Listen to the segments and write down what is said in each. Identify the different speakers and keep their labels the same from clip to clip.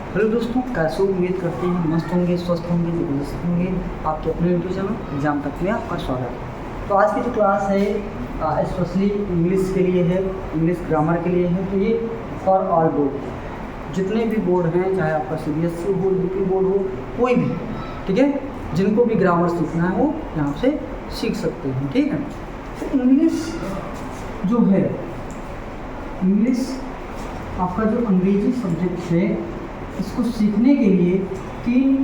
Speaker 1: Hello दोस्तों, कैसे उम्मीद करते हैं मस्त होंगे, स्वस्थ होंगे, जबरदस्त होंगे। आपके अपने यूट्यूब चैनल एग्जाम तक में आपका स्वागत है। तो आज की जो क्लास है स्पेशली इंग्लिश के लिए है, इंग्लिश ग्रामर के लिए है। तो ये फॉर ऑल बोर्ड, जितने भी बोर्ड हैं, चाहे आपका CBSE हो, यूपी बोर्ड हो, कोई भी, ठीक है, जिनको भी ग्रामर सीखना है वो यहाँ से सीख सकते हैं, ठीक है। तो इंग्लिश जो है, इंग्लिश आपका जो अंग्रेजी सब्जेक्ट है, इसको सीखने के लिए 3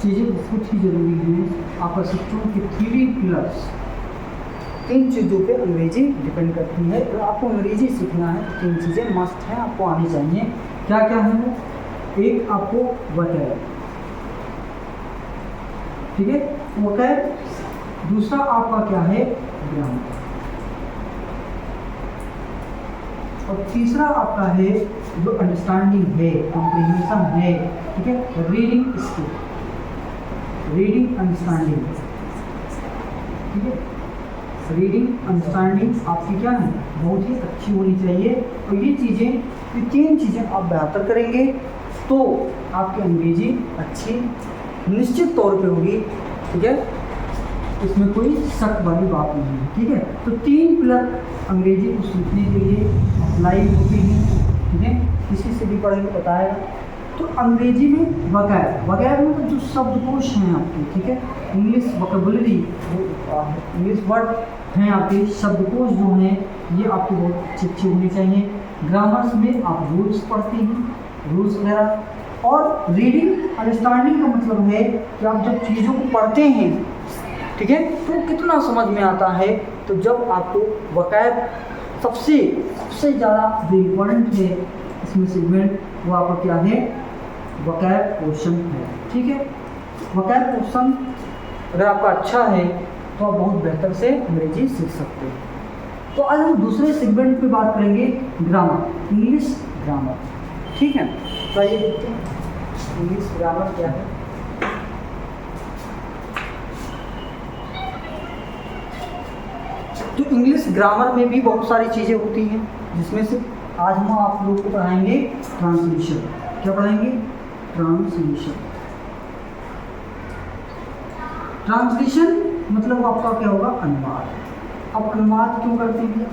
Speaker 1: चीज़ें बहुत ही ज़रूरी हैं। आपका सिस्टम के 3 पिलर्स, 3 चीज़ों पे अंग्रेजी डिपेंड करती है। तो आपको अंग्रेजी सीखना है तो 3 चीज़ें मस्ट हैं, आपको आनी चाहिए। क्या क्या है वो? एक आपको वोकैब, ठीक है, वोकैब। दूसरा आपका क्या है? ग्रामर। और तीसरा आपका है जो अंडरस्टैंडिंग है, कॉम्प्रिहेंशन है, ठीक है, रीडिंग स्किल, रीडिंग अंडरस्टैंडिंग, ठीक है। रीडिंग अंडरस्टैंडिंग आपकी क्या है? बहुत ही अच्छी होनी चाहिए। और ये 3 चीज़ें आप बेहतर करेंगे तो आपकी अंग्रेजी अच्छी निश्चित तौर पे होगी, ठीक है, इसमें कोई शक वाली बात नहीं है, ठीक है। तो 3 पिलर अंग्रेजी को सीखने के लिए अप्लाई होती हैं, ठीक है, किसी से भी पढ़ेंगे बताएगा। तो अंग्रेजी में वोकैब, वोकैब मतलब जो शब्दकोश हैं आपके, ठीक है, इंग्लिश वोकैबुलरी, इंग्लिश वर्ड हैं आपके, शब्दकोश जो हैं ये आपके बहुत अच्छे होने चाहिए। ग्रामर्स में आप रूल्स पढ़ते हैं, रूल्स वगैरह। और रीडिंग अंडरस्टैंडिंग का मतलब है कि आप जब चीज़ों को पढ़ते हैं, ठीक है, तो कितना समझ में आता है। तो जब आपको वोकैब सबसे ज़्यादा जो इम्पोर्टेंट है इसमें सेगमेंट, वो आपका क्या है? वोकैब पोर्शन है, ठीक है। वोकैब पोर्शन अगर आपका अच्छा है तो आप बहुत बेहतर से अंग्रेजी सीख सकते हैं। तो आज हम दूसरे सेगमेंट पे बात करेंगे, ग्रामर, इंग्लिश ग्रामर, ठीक है। तो आइए देखते हैं इंग्लिश ग्रामर क्या है। तो इंग्लिश ग्रामर में भी बहुत सारी चीज़ें होती हैं, जिसमें से आज हम आप लोग को पढ़ाएंगे ट्रांसलेशन। क्या पढ़ाएंगे? ट्रांसलेशन। ट्रांसलेशन मतलब आपका क्या होगा? अनुवाद। अब अनुवाद क्यों करते हैं?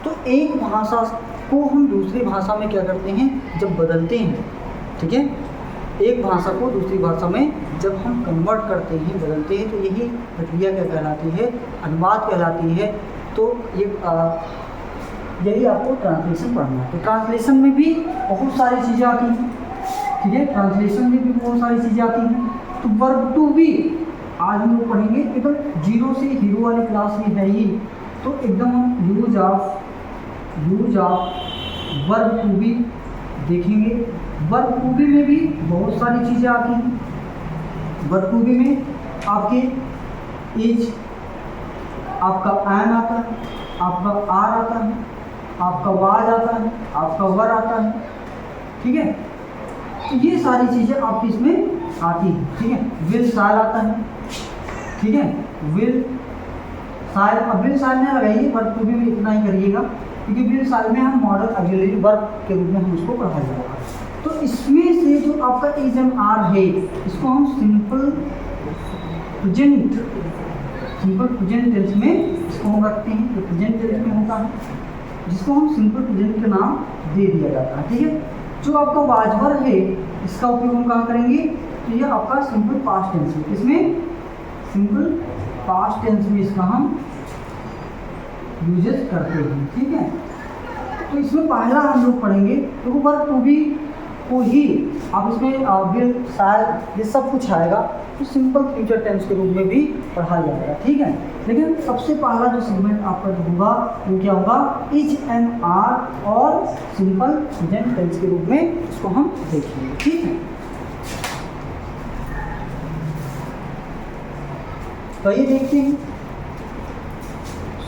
Speaker 1: तो एक भाषा को हम दूसरी भाषा में क्या करते हैं? जब बदलते हैं, ठीक है, एक भाषा को दूसरी भाषा में जब हम कन्वर्ट करते हैं, बदलते हैं, तो यही प्रक्रिया क्या कहलाती है? अनुवाद कहलाती है। तो ये यही आपको ट्रांसलेशन पढ़ना है। तो ट्रांसलेशन में भी बहुत सारी चीज़ें आती हैं, ठीक है, ट्रांसलेशन में भी बहुत सारी चीज़ें आती हैं। तो वर्ब टू बी आज हम लोग पढ़ेंगे, एकदम 0 से हीरो वाली क्लास में है ही। तो एकदम हम use of verb to be देखेंगे। वर्ब टू बी में भी बहुत सारी चीज़ें आती हैं। वर्ब टू बी में आपके इज, आपका एन आता है, आपका आर आता है, आपका वाज आता है, आपका वर आता है, ठीक है। तो ये सारी चीज़ें आपकी इसमें आती हैं, ठीक है। विल शायल आता है, ठीक है, विल शायल। अब विल शायल में लगाइए, वर्ब टू बी में इतना ही करिएगा, क्योंकि विल शायल में हम मॉडल ऑक्सिलरी वर्ब के रूप में हम उसको पढ़ा जाएगा। तो इसमें से जो आपका इज एंड आर है, इसको हम सिंपल प्रेजेंट टेंस में इसको हम रखते हैं, जो प्रेजेंट टेंस में होता है, जिसको हम सिंपल प्रेजेंट का नाम दे दिया जाता है, ठीक है। जो आपका वाजवर है, इसका उपयोग हम कहाँ करेंगे? तो ये आपका सिंपल पास्ट टेंस में, इसमें सिंपल पास्ट टेंस में इसका हम यूजेस करते हैं, ठीक है। तो इसमें पहला हम लोग पढ़ेंगे तो वर्ब टू बी को ही आप इसमें विल, शायद, ये सब कुछ आएगा, तो सिंपल फ्यूचर टेंस के रूप में भी पढ़ा जाएगा, ठीक है। लेकिन सबसे पहला जो सेगमेंट आपका जो होगा वो क्या होगा? इज एंड आर और सिंपल प्रेजेंट टेंस के रूप में इसको हम देखेंगे, ठीक है। तो ये देखते हैं,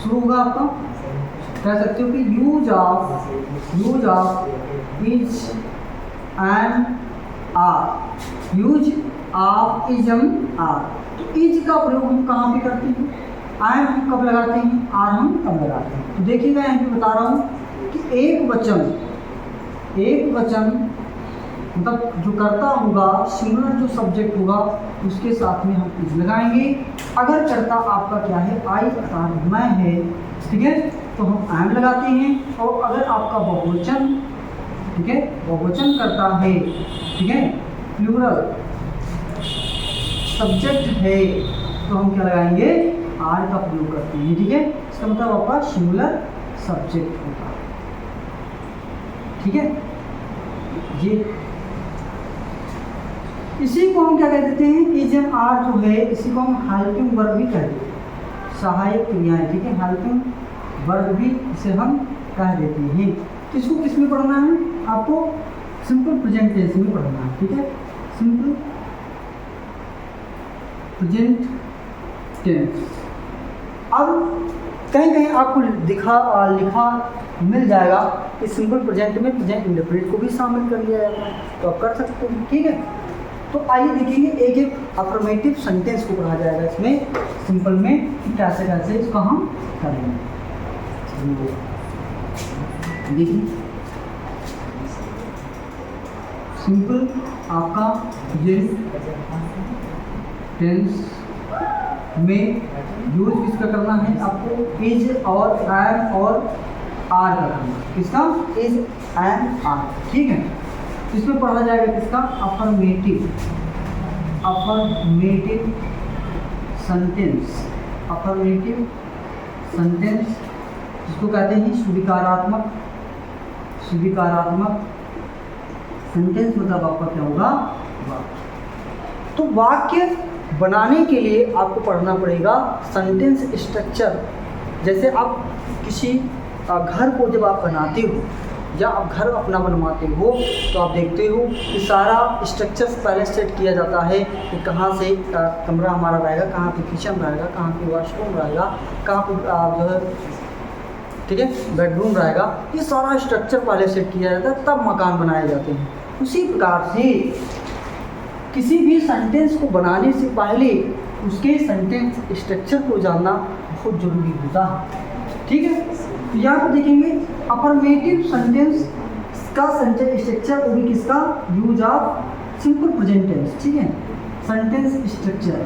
Speaker 1: शुरू होगा आपका, कह सकते हो कि use of is and are, use of is and are. तो इज का प्रयोग हम कहाँ पे करते हैं? एंड हम कब लगाते हैं? आर हम कब लगाते हैं? तो देखिएगा यहाँ पे बता रहा हूँ कि एक वचन मतलब जो कर्ता होगा, सिंगुलर जो सब्जेक्ट होगा उसके साथ में हम इज लगाएंगे। अगर कर्ता आपका क्या है, आई अर्थात मैं है, ठीक है, तो हम एम लगाते हैं। और अगर आपका बहुवचन, ठीक है, बहुवचन करता है, ठीक है, प्लूरल सब्जेक्ट है, तो हम क्या लगाएंगे, आर का प्रयोग करते हैं, ठीक है। इसका मतलब आपका सिंगुलर सब्जेक्ट होगा, ठीक है। ये इसी को हम क्या कह देते हैं, इज एंड आर जो है, इसी को हम हेल्पिंग वर्ब भी कहते हैं, सहायक क्रियाएं, ठीक है, हेल्पिंग वर्ब भी इसे हम कह देते हैं। इसको किस में पढ़ना है, आपको सिंपल प्रेजेंट टेंस में पढ़ना है, ठीक है, सिंपल प्रेजेंट टेंस। अब कहीं कहीं आपको लिखा मिल जाएगा कि सिंपल प्रेजेंट में प्रेजेंट इंडेफिनिट को भी शामिल कर लिया जाता है, तो आप कर सकते हैं, ठीक है। तो आइए देखेंगे एक एक अफर्मेटिव सेंटेंस को पढ़ा जाएगा इसमें सिंपल में, कि कैसे कैसे इसको हम करेंगे। देखिए सिंपल आपका टेंस में यूज किसका करना है, आपको इज और एम और आर का करना, किसका, इज एम आर, ठीक है। इसमें पढ़ा जाएगा किसका, अफर्मेटिव सेंटेंस, अफर्मेटिव सेंटेंस जिसको कहते हैं स्वीकारात्मक सेंटेंस, मतलब आपका क्या होगा, वाक्य। तो वाक्य बनाने के लिए आपको पढ़ना पड़ेगा सेंटेंस स्ट्रक्चर। जैसे आप किसी घर को जब आप बनाते हो या आप घर अपना बनवाते हो, तो आप देखते हो कि सारा स्ट्रक्चर पहले सेट किया जाता है कि कहाँ से कमरा हमारा रहेगा, कहाँ पे किचन रहेगा, कहाँ पे वॉशरूम रहेगा, कहाँ पे जो है, ठीक है, बेडरूम रहेगा। ये सारा स्ट्रक्चर पहले सेट किया जाता है, तब मकान बनाए जाते हैं। उसी प्रकार से किसी भी सेंटेंस को बनाने से पहले उसके सेंटेंस स्ट्रक्चर को जानना बहुत ज़रूरी होता है, ठीक है। तो यहाँ पर देखेंगे अफर्मेटिव सेंटेंस का सेंटेंस स्ट्रक्चर, वो भी किसका, use of simple present tense, ठीक है। सेंटेंस स्ट्रक्चर,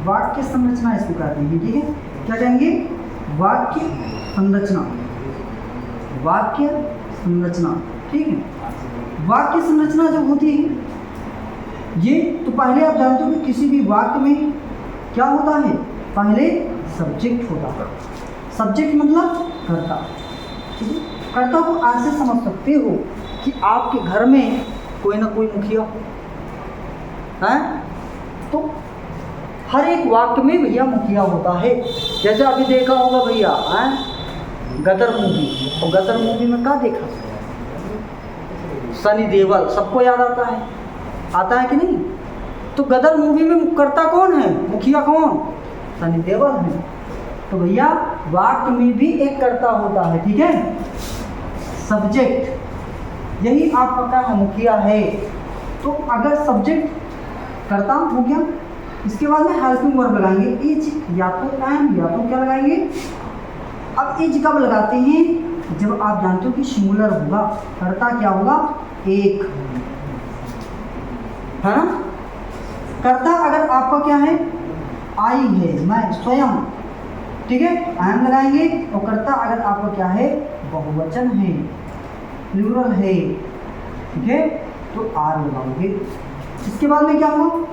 Speaker 1: वाक्य संरचना इसको कहते हैं, ठीक है। क्या कहेंगे, वाक्य संरचना, वाक्य संरचना, ठीक है। वाक्य संरचना जो होती है ये, तो पहले आप जानते हो कि किसी भी वाक्य में क्या होता है, पहले सब्जेक्ट होता है। सब्जेक्ट मतलब कर्ता, ठीक है। कर्ता को ऐसे समझ सकते हो कि आपके घर में कोई ना कोई मुखिया हो, है, तो हर एक वाक्य में भैया मुखिया होता है। जैसे अभी देखा होगा भैया, है, गदर मूवी, और गदर मूवी में क्या देखा, सनी देओल, सबको याद आता है कि नहीं। तो गदर मूवी में कर्ता कौन है, मुखिया कौन, सनी देओल है। तो भैया वाक्य में भी एक कर्ता होता है, ठीक है, सब्जेक्ट, यही आपका क्या है, मुखिया है। तो अगर सब्जेक्ट कर्ता हो गया, इसके बाद में हेल्पिंग वर्ब लगाएंगे, इज या तो एम या तो क्या लगाएंगे। अब इज कब लगाते हैं, जब आप जानते हो कि सिंगुलर होगा, कर्ता क्या होगा, एक, है ना। कर्ता अगर आपका क्या है, आई है, मैं स्वयं, ठीक है, एम लगाएंगे। और कर्ता अगर आपका क्या है, बहुवचन है, प्लूरल है, ठीक है, तो आर लगाओगे। इसके बाद में क्या होगा,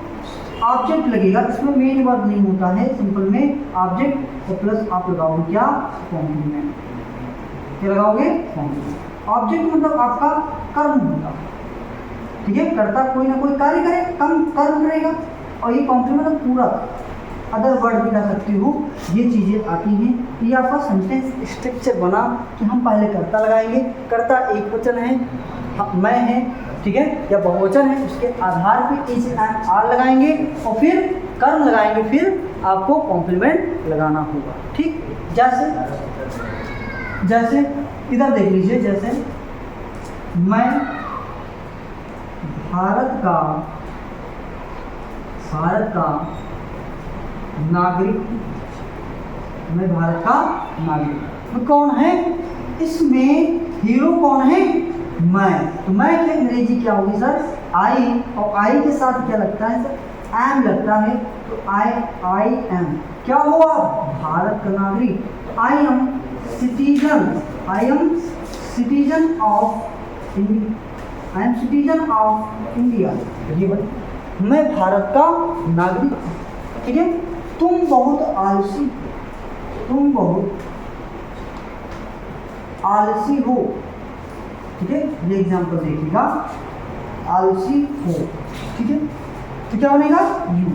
Speaker 1: ऑब्जेक्ट लगेगा, इसमें मेन वर्ब नहीं होता है, सिंपल में ऑब्जेक्ट और प्लस आप लगाओगे क्या, कॉम्प्लीमेंट, क्या लगाओगे, कॉम्प्लीमेंट। ऑब्जेक्ट मतलब आपका कर्म होगा, ठीक है, कर्ता कोई ना कोई कार्य करे, कर्म करेगा। और ये कॉम्प्लीमेंट पूरक, अदर वर्ड भी कह सकते हो, ये चीज़ें आती हैं। ये आपका सेंटेंस स्ट्रक्चर बना कि हम पहले कर्ता लगाएंगे, कर्ता एक वचन है, मैं है, ठीक है, या बहुवचन है, उसके आधार पे इज एंड आर लगाएंगे और फिर कर्म लगाएंगे, फिर आपको कॉम्प्लीमेंट लगाना होगा, ठीक। जैसे इधर देख लीजिए, जैसे मैं भारत का नागरिक, मैं भारत का नागरिक, तो कौन है इसमें, हीरो कौन है, मैं, तो मैं की अंग्रेजी क्या होगी सर? आई, और आई के साथ क्या लगता है सर? एम लगता है, तो आई एम। क्या हो आप? भारत का नागरिक। I am citizen, I am citizen of India, I am citizen of India. मैं भारत का नागरिक, ठीक है। तुम बहुत आलसी, तुम बहुत आलसी हो, ठीक है। ये एग्जाम्पल देखिएगा, आलसी हो, ठीक है। तो क्या बनेगा? यू।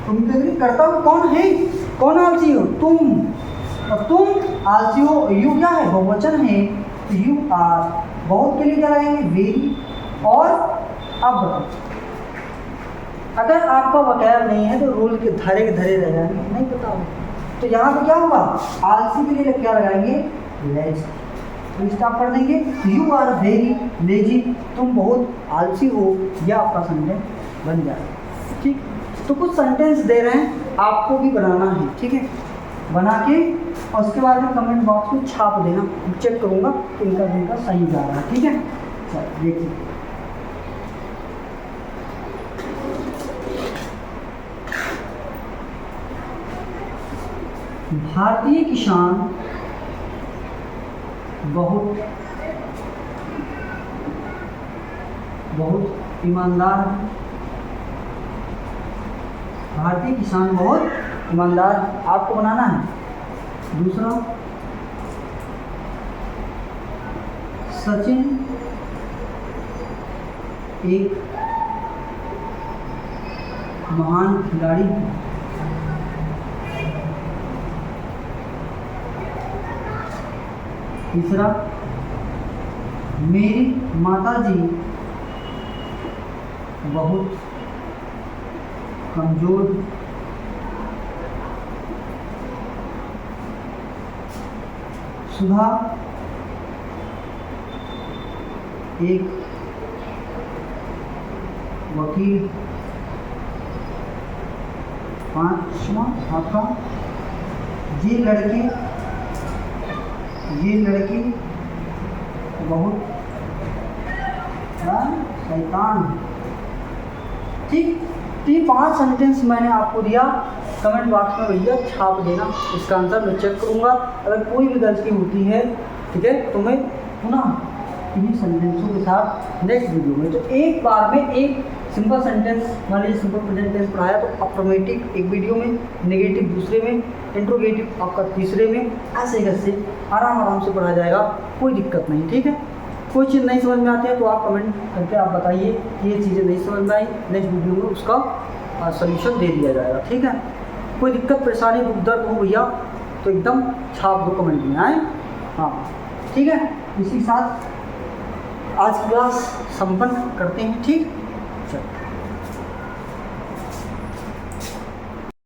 Speaker 1: तुम करता हूँ कौन है? कौन आलसी हो? तुम। और तुम आलसी हो, यू क्या है? बहुवचन है, तो यू आर। बहुत के लिए क्या लगाएंगे? वेरी। और अब बताओ, अगर आपका वकैब नहीं है तो रूल के धरे रह जाएंगे, नहीं पता हो तो यहाँ पे क्या होगा? आलसी के लिए क्या लगाएंगे? लेजी। तो स्टॉप कर देंगे, यू आर वेरी लेजी, तुम बहुत आलसी हो, यह आपका सेंटेंस बन जाएगा, ठीक। तो कुछ सेंटेंस दे रहे हैं, आपको भी बनाना है, ठीक है। बना के और उसके बाद में कमेंट बॉक्स में छाप देना, चेक करूँगा कि इनका सही जा रहा है, ठीक है। चलो देखिए, भारतीय किसान बहुत ईमानदार है। भारतीय किसान बहुत ईमानदार, आपको बनाना है। दूसरा, सचिन एक महान खिलाड़ी है। तीसरा, मेरी माताजी बहुत कमजोर। सुधा एक वकील। पांचवा आपका, ये लड़की बहुत शैतान है, ठीक। तो ये 5 सेंटेंस मैंने आपको दिया, कमेंट बॉक्स में भैया छाप देना, इसका आंसर मैं चेक करूँगा। अगर कोई भी गलती होती है, ठीक है, तो मैं पुनः इन्हीं सेंटेंसों के साथ नेक्स्ट वीडियो में, तो एक बार में एक सिंपल सेंटेंस, मान लीजिए सिंपल प्रेजेंट टेंस पढ़ाया तो अफर्मेटिव एक वीडियो में, नेगेटिव दूसरे में, इंट्रोगेटिव आपका तीसरे में, ऐसे आराम से पढ़ाया जाएगा, कोई दिक्कत नहीं, ठीक है। कोई चीज़ नहीं समझ में आती है तो आप कमेंट करके आप बताइए कि ये चीज़ें नहीं समझ में आई, नेक्स्ट वीडियो में उसका सॉल्यूशन दे दिया जाएगा, ठीक है। कोई दिक्कत परेशानी दुख दर्द हो भैया तो एकदम छाप दो कमेंट में, आए। हाँ ठीक है, इसी के साथ आज की क्लास संपन्न करते हैं, ठीक। चलो।